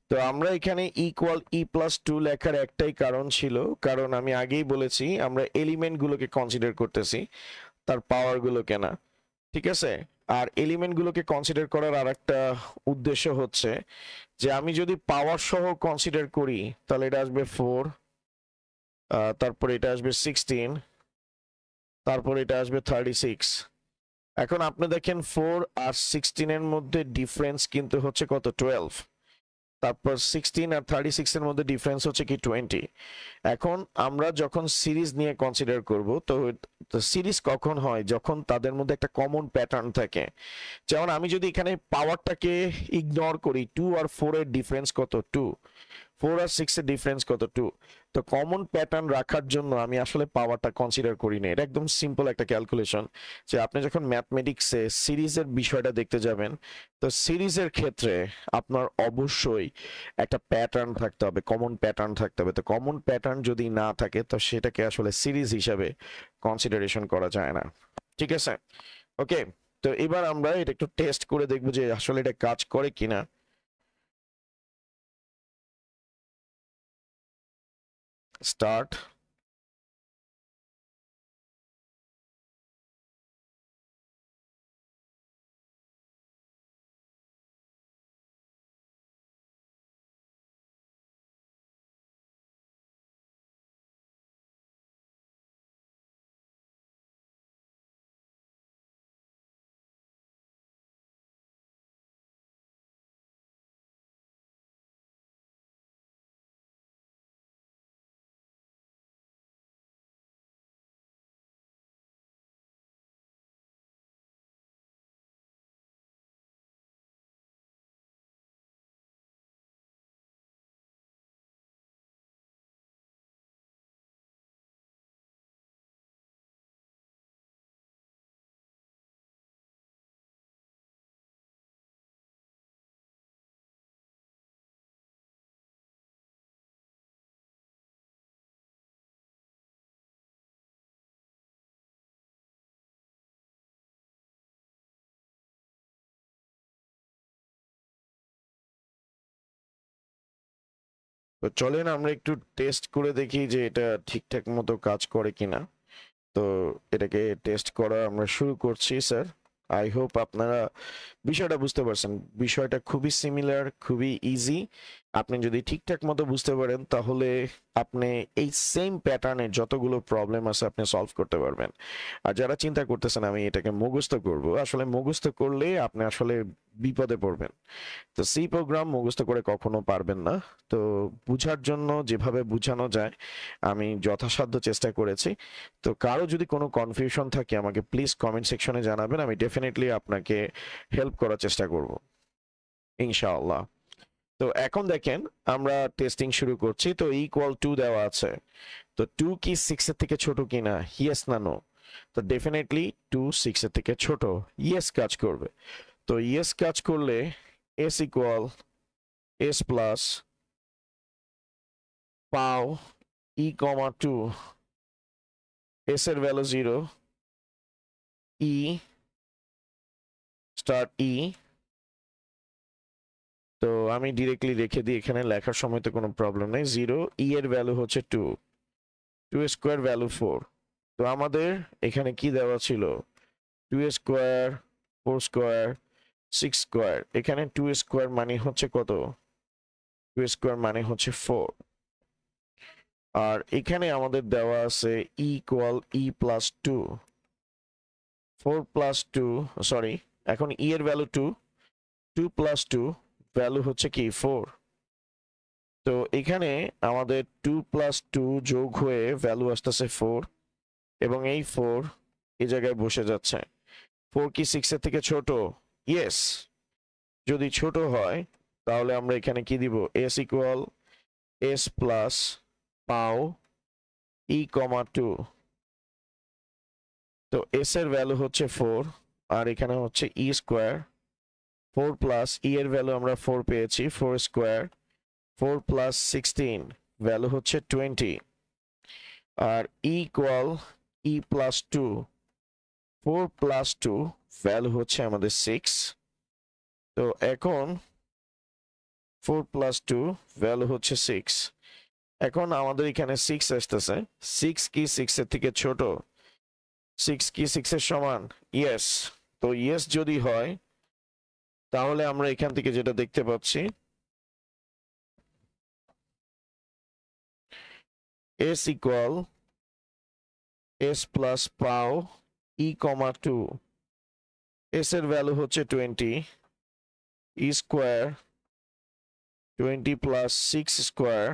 তো আমরা এখানে ইকুয়াল E+2 লেখার একটাই কারণ ছিল, কারণ আমি আগেই বলেছি আমরা এলিমেন্ট গুলোকে কনসিডার করতেছি, তার পাওয়ার গুলোকে না। ঠিক আছে, আর এলিমেন্ট গুলোকে কনসিডার করার আর একটা উদ্দেশ্য হচ্ছে যে আমি যদি পাওয়ার সহ কনসিডার করি তাহলে এটা আসবে 4, তারপর এটা আসবে 16, তারপর এটা আসবে 36। এখন আপনি দেখেন 4 আর 16 এর মধ্যে ডিফারেন্স কিন্তু হচ্ছে কত, 12। তারপর 16 আর 36 এর মধ্যে ডিফারেন্স হচ্ছে কি 20। এখন আমরা যখন সিরিজ নিয়ে কনসিডার করব, তো সিরিজ কখন হয়, যখন তাদের মধ্যে একটা কমন প্যাটার্ন থাকে। যেমন আমি যদি এখানে পাওয়ারটাকে ইগনোর করি, 2 আর 4 এর ডিফারেন্স কত, 2। 4 আর 6 এর ডিফারেন্স কত, 2। তো কমন প্যাটার্ন রাখার জন্য আমি আসলে পাওয়ারটা কনসিডার করি না। এটা একদম সিম্পল একটা ক্যালকুলেশন, যে আপনি যখন ম্যাথমেটিক্সে সিরিজের বিষয়টা দেখতে যাবেন, তো সিরিজের ক্ষেত্রে আপনার অবশ্যই একটা প্যাটার্ন থাকতে হবে, কমন প্যাটার্ন থাকতে হবে। তো কমন প্যাটার্ন যদি না থাকে তো সেটাকে আসলে সিরিজ হিসাবে কনসিডারেশন করা যায় না। ঠিক আছে, ওকে। তো এবার আমরা এটা একটু টেস্ট করে দেখবো যে আসলে এটা কাজ করে কিনা। স্টার্ট। তো চলেন আমরা একটু টেস্ট করে দেখি যে এটা ঠিকঠাক মতো কাজ করে কিনা। তো এটাকে টেস্ট করা আমরা শুরু করছি স্যার। আই হোপ আপনারা বিষয়টা বুঝতে পারছেন। বিষয়টা খুবই সিমিলার, খুবই ইজি। আপনি যদি ঠিকঠাক মতো বুঝতে পারেন তাহলে আপনি এই সেম প্যাটার্নের যতগুলো প্রবলেম আছে আপনি সলভ করতে পারবেন। আর যারা চিন্তা করতেছেন আমি এটাকে মুখস্থ করব, আসলে মুখস্থ করলে আপনি আসলে বিপদে পড়বেন। তো সি প্রোগ্রাম মুখস্থ করে কখনো পারবেন না। তো বুঝার জন্য যেভাবে বুঝানো যায় আমি যথাসাধ্য চেষ্টা করেছি। তো কারো যদি কোনো কনফিউশন থাকে আমাকে প্লিজ কমেন্ট সেকশনে জানাবেন, আমি ডেফিনেটলি আপনাকে হেল্প করার চেষ্টা করব ইনশাআল্লাহ। তো এখন দেখেন আমরা টেস্টিং শুরু করছি। তো ইকুয়াল টু দেওয়া আছে, তো 2 কি 6 এর থেকে ছোট কিনা, ইয়েস না নো। তো ডেফিনেটলি 2 6 এর থেকে ছোট, ইয়েস কাজ করবে। তো ইয়েস কাজ করলে এস ইকুয়াল এস প্লাস পাও ই কমা 2, এস এর ভ্যালু 0, ই স্টার ই। তো আমি ডিরেক্টলি রেখে দিই, এখানে লেখার সময় তো কোনো প্রবলেম নেই। 0, ই এর ভ্যালু হচ্ছে 2, 2 স্কোয়ার ভ্যালু 4। তো আমাদের এখানে কি দেওয়া ছিল, 2 স্কোয়ার, 4 স্কোয়ার, 6 স্কোয়ার। এখানে 2 স্কোয়ার মানে হচ্ছে কত, 2 স্কোয়ার মানে হচ্ছে 4। আর এখানে আমাদের দেওয়া আছে equal i plus 2, 4 plus 2, sorry, এখন ই এর ভ্যালু 2, 2 প্লাস 2 ভ্যালু হচ্ছে কি 4। তো এখানে আমাদের 2 + 2 যোগ হয়ে ভ্যালু আসতেছে 4 এবং এই 4 এই জায়গায় বসে যাচ্ছে। 4 কি 6 এর থেকে ছোট? ইয়েস। যদি ছোট হয় তাহলে আমরা এখানে কি দিব? s ইকুয়াল s প্লাস পাও e, 2। তো s এর ভ্যালু হচ্ছে 4 আর এখানে হচ্ছে e স্কয়ার। 4 প্লাস e এর ভ্যালু আমরা 4 পেয়েছি, 4 স্কয়ার। 4 প্লাস 16 ভ্যালু হচ্ছে 20 আর e equal e plus 2। 4 plus 2 value হচ্ছে আমাদের 6। তো এখন 4 প্লাস 2 ভ্যালু হচ্ছে 6। এখন আমাদের এখানে 6 আসতেছে। 6 কি 6 এর থেকে ছোট? 6 কি 6 এর সমান? ইয়েস। তো ইয়েস যদি হয় তাহলে আমরা এখান থেকে যেটা দেখতে পাচ্ছি, s ইকুয়াল s প্লাস পাও e, 2। s এর ভ্যালু হচ্ছে 20, e square 20 plus 6 square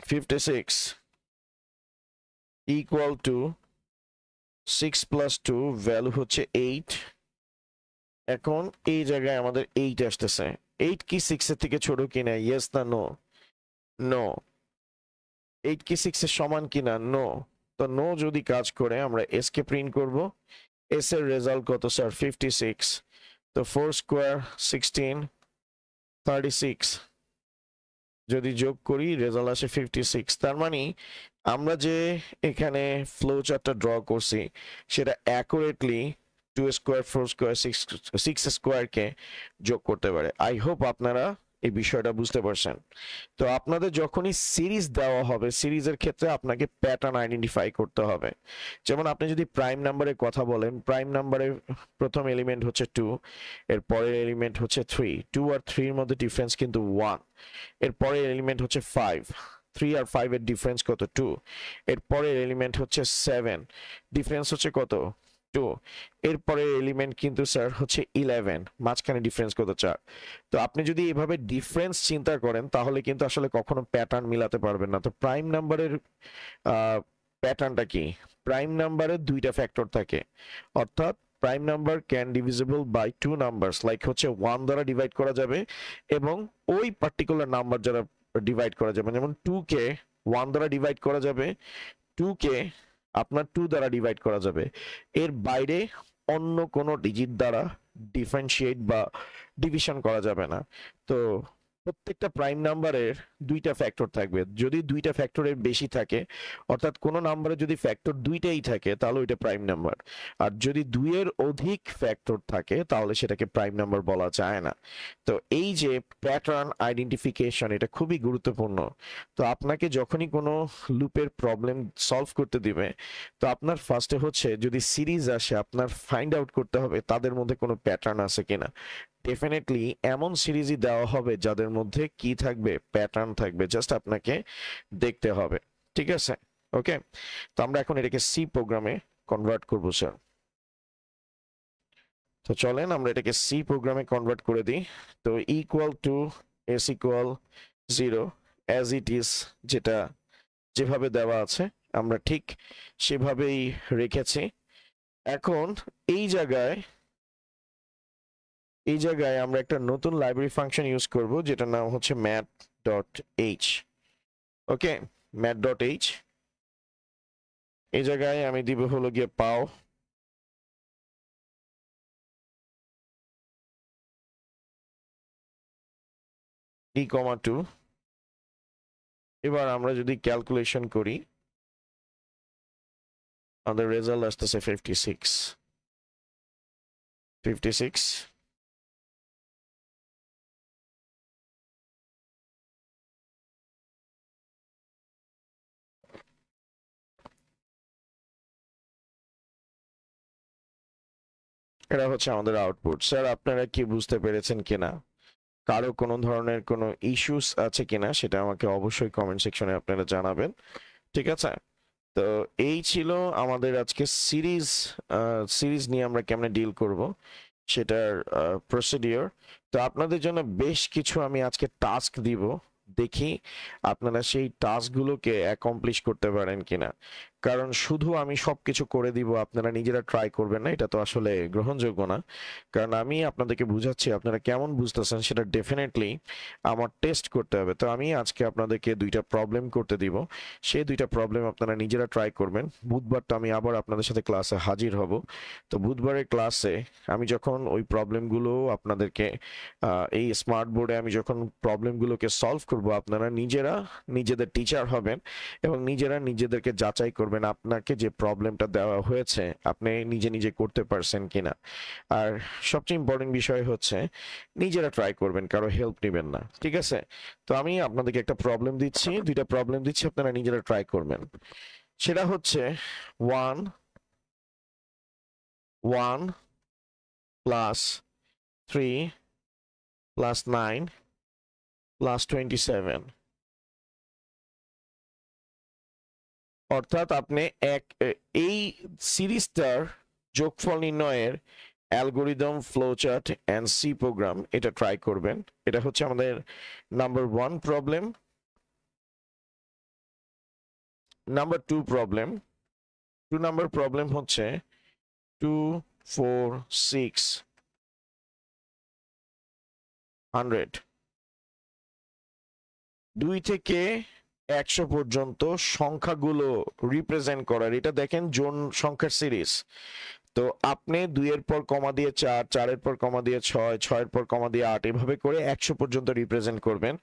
56 equal to 6 plus 2 value হচ্ছে 8। এখন এই জায়গায় আমাদের 8 আসতেছে। 8 কি 6 এর থেকে ছোট কিনা? ইয়েস না নো? নো। 8 কি 6 এর সমান কিনা? নো। তো নো যদি কাজ করে আমরা s কে প্রিন্ট করব। s এর রেজাল্ট কত স্যার? 56। তো 4 স্কয়ার 16 36 যদি যোগ করি রেজাল্ট আসে 56। তার মানে আমরা যে এখানে ফ্লো চার্টটা ড্র করছি সেটা অ্যাকুরেটলি 2 স্কয়ার 4 স্কয়ার 6 স্কয়ারকে যোগ করতে পারে। আই হোপ আপনারা এই বিষয়টা বুঝতে পারছেন। তো আপনাদের যখনই সিরিজ দেওয়া হবে, সিরিজের ক্ষেত্রে আপনাকে প্যাটার্ন আইডেন্টিফাই করতে হবে। যেমন আপনি যদি প্রাইম নাম্বারের কথা বলেন, প্রাইম নাম্বারের প্রথম এলিমেন্ট হচ্ছে 2, এর পরের এলিমেন্ট হচ্ছে 3। 2 আর 3 এর মধ্যে ডিফারেন্স কিন্তু 1। এর পরের এলিমেন্ট হচ্ছে 5। 3 আর 5 এর ডিফারেন্স কত? 2। এর পরের এলিমেন্ট হচ্ছে 7, ডিফারেন্স হচ্ছে কত? 2। এর পরের এলিমেন্ট কিন্তু স্যার হচ্ছে 11, মাঝখানে ডিফারেন্স কত? 4। তো আপনি যদি এভাবে ডিফারেন্স চিন্তা করেন তাহলে কিন্তু আসলে কখনো প্যাটার্ন মিলাতে পারবেন না। তো প্রাইম নাম্বারের প্যাটার্নটা কি? প্রাইম নাম্বারের দুইটা ফ্যাক্টর থাকে, অর্থাৎ prime number can divisible by 2 numbers, like হচ্ছে 1 দ্বারা ডিভাইড করা যাবে এবং ওই পার্টিকুলার নাম্বার দ্বারা ডিভাইড করা যাবে। যেমন 2 কে 1 দ্বারা ডিভাইড করা যাবে, 2 কে আপনার 2 দ্বারা ডিভাইড করা যাবে। এর বাইরে অন্য কোনো ডিজিট দ্বারা ডিফারেন্সিয়েট বা ডিভিশন করা যাবে না। তো প্রত্যেকটা প্রাইম নাম্বারের দুইটা ফ্যাক্টর থাকবে। যদি দুইটা ফ্যাক্টরের বেশি থাকে, অর্থাৎ কোনো নাম্বারে যদি ফ্যাক্টর দুইটাই থাকে তাহলে ওইটা প্রাইম নাম্বার। আর যদি দুইয়ের অধিক ফ্যাক্টর থাকে তাহলে সেটাকে প্রাইম নাম্বার বলা যায় না। তো এই যে প্যাটার্ন আইডেন্টিফিকেশন, এটা খুবই গুরুত্বপূর্ণ। তো আপনাকে যখনই কোনো লুপের প্রবলেম সলভ করতে দিবে, তো আপনার ফার্স্টে হচ্ছে যদি সিরিজ আসে আপনার ফাইন্ড আউট করতে হবে তাদের মধ্যে কোনো প্যাটার্ন আছে কিনা। ডেফিনেটলি এমন সিরিজই দেওয়া হবে যাদের মধ্যে কি থাকবে? প্যাটার্ন থাকবে। জাস্ট আপনাকে দেখতে হবে। ঠিক আছে? ওকে। তো আমরা এখন এটাকে সি প্রোগ্রামে কনভার্ট করব স্যার। তো চলেন আমরা এটাকে সি প্রোগ্রামে কনভার্ট করে দিই। তো equal to S equal 0 as it is, যেটা যেভাবে দেওয়া আছে আমরা ঠিক সেভাবেই রেখেছি। এখন এই জায়গায় আমরা একটা নতুন লাইব্রেরি ফাংশন ইউজ করব যেটার নাম হচ্ছে mat.h। ওকে, mat.h। এই জায়গায় আমি দিব হলো গিয়ে পাও e, 2। এবার আমরা যদি ক্যালকুলেশন করি আমাদের রেজাল্ট আসতেছে 56। এটা হচ্ছে আমাদের আউটপুট। স্যার আপনারা কি বুঝতে পেরেছেন কিনা? কারো কোনো ধরনের কোনো ইস্যুস আছে কিনা সেটা আমাকে অবশ্যই কমেন্ট সেকশনে আপনারা জানাবেন। ঠিক আছে? তো এই ছিল আমাদের আজকে সিরিজ নিয়ে আমরা কেমনে ডিল করব সেটার প্রসিডিওর। তো আপনাদের জন্য বেশ কিছু আমি আজকে টাস্ক দিব, দেখি আপনারা সেই টাস্কগুলোকে অ্যাকমপ্লিশ করতে পারেন কিনা। কারণ শুধু আমি সবকিছু করে দিব আপনারা নিজেরা ট্রাই করবেন না, এটা তো আসলে গ্রহণযোগ্য না। কারণ আমি আপনাদেরকে বুঝাচ্ছি, আপনারা কেমন বুঝতেছেন সেটা ডেফিনেটলি আমার টেস্ট করতে হবে। তো আমি আজকে আপনাদেরকে দুইটা প্রবলেম করতে দিব, সেই দুইটা প্রবলেম আপনারা নিজেরা ট্রাই করবেন। বুধবারটা আমি আবার আপনাদের সাথে ক্লাসে হাজির হব। তো বুধবারের ক্লাসে আমি যখন ওই প্রবলেমগুলো আপনাদেরকে এই স্মার্ট বোর্ডে আমি যখন প্রবলেমগুলোকে সলভ করব, আপনারা নিজেরা নিজেদের টিচার হবেন এবং নিজেরা নিজেদেরকে যাচাই করবেন আপনাকে যে প্রবলেমটা দেওয়া হয়েছে আপনি নিজে নিজে করতে পারছেন কিনা। আর সবচেয়ে ইম্পর্টেন্ট বিষয় হচ্ছে নিজেরা ট্রাই করবেন, কারো হেল্প নেবেন না, ঠিক আছে? তো আমি আপনাদেরকে একটা প্রবলেম দিচ্ছি, দুইটা প্রবলেম দিচ্ছি, আপনারা নিজেরা ট্রাই করবেন। সেটা হচ্ছে 1 প্লাস 3 প্লাস 9 প্লাস 27। অর্থাৎ আপনি এই সিরিজটার যোগফল নির্ণয়ের algorithm, flowchart and C program এটা ট্রাই করবেন। এটা হচ্ছে আমাদের number 1 problem. Number 2 problem, 2 number problem হচ্ছে 2 4 6 100। 2 থেকে 100 পর্যন্ত সংখ্যাগুলো রিপ্রেজেন্ট করার, এটা দেখেন জোন সংখ্যার সিরিজ। তো আপনি 2 এর পর কমা দিয়ে 4, 4 এর পর কমা দিয়ে 6, 6 এর পর কমা দিয়ে 8, এভাবে করে 100 পর্যন্ত রিপ্রেজেন্ট করবেন।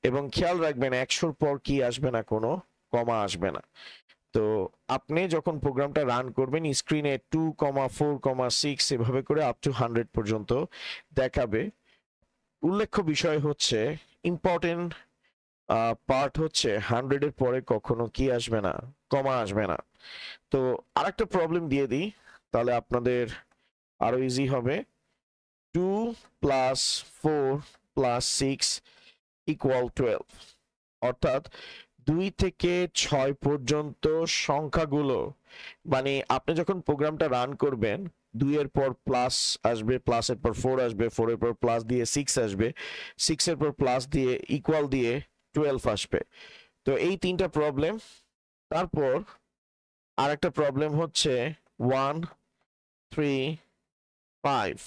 এবং খেয়াল রাখবেন 100-র পর কি আসবে না, কোনো কমা আসবে না। তো আপনি যখন প্রোগ্রামটা রান করবেন স্ক্রিনে 2, 4, 6 এভাবে করে আপ টু 100 পর্যন্ত দেখাবে। উল্লেখ্য বিষয় হচ্ছে, ইম্পর্টেন্ট পার্ট হচ্ছে 100 এর পরে কখনো কি আসবে না, কমা আসবে না। তো আরেকটা প্রবলেম দিয়ে দিই, তাহলে আপনাদের আরো ইজি হবে। 2 প্লাস 4 প্লাস 6 ইকুয়াল 12। অর্থাৎ 2 থেকে 6 পর্যন্ত সংখ্যাগুলো, মানে আপনি যখন প্রোগ্রামটা রান করবেন 2 এর পর প্লাস আসবে, প্লাসের পর 4 আসবে, 4 এর পর প্লাস দিয়ে 6 আসবে, 6 এর পর প্লাস দিয়ে ইকুয়াল দিয়ে 12 আসবে। তো এই তিনটা প্রবলেম। তারপর আরেকটা প্রবলেম হচ্ছে 1 3 5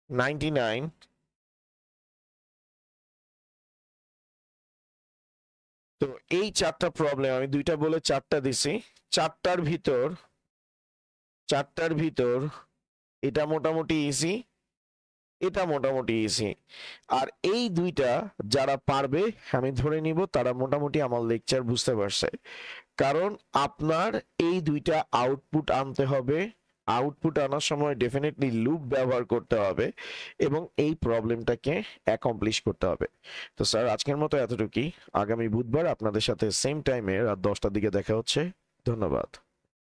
99। তো এই চারটা প্রবলেম আমি দুইটা বলে চারটা দিছি। চারটার ভিতর এটা মোটামুটি ইজি, এটা মোটামুটি ইজি। আর এই দুইটা যারা পারবে আমি ধরে নিব তারা মোটামুটি আমার লেকচার বুঝতে পারছে। কারণ আপনার এই দুইটা আউটপুট আনতে হবে, আউটপুট আনার সময় ডেফিনেটলি লুপ ব্যবহার করতে হবে এবং এই প্রবলেমটাকে অ্যাকমপ্লিশ করতে হবে। তো স্যার আজকের মতো এতটুকুই। আগামী বুধবার আপনাদের সাথে সেম টাইমে রাত 10টার দিকে দেখা হচ্ছে। ধন্যবাদ।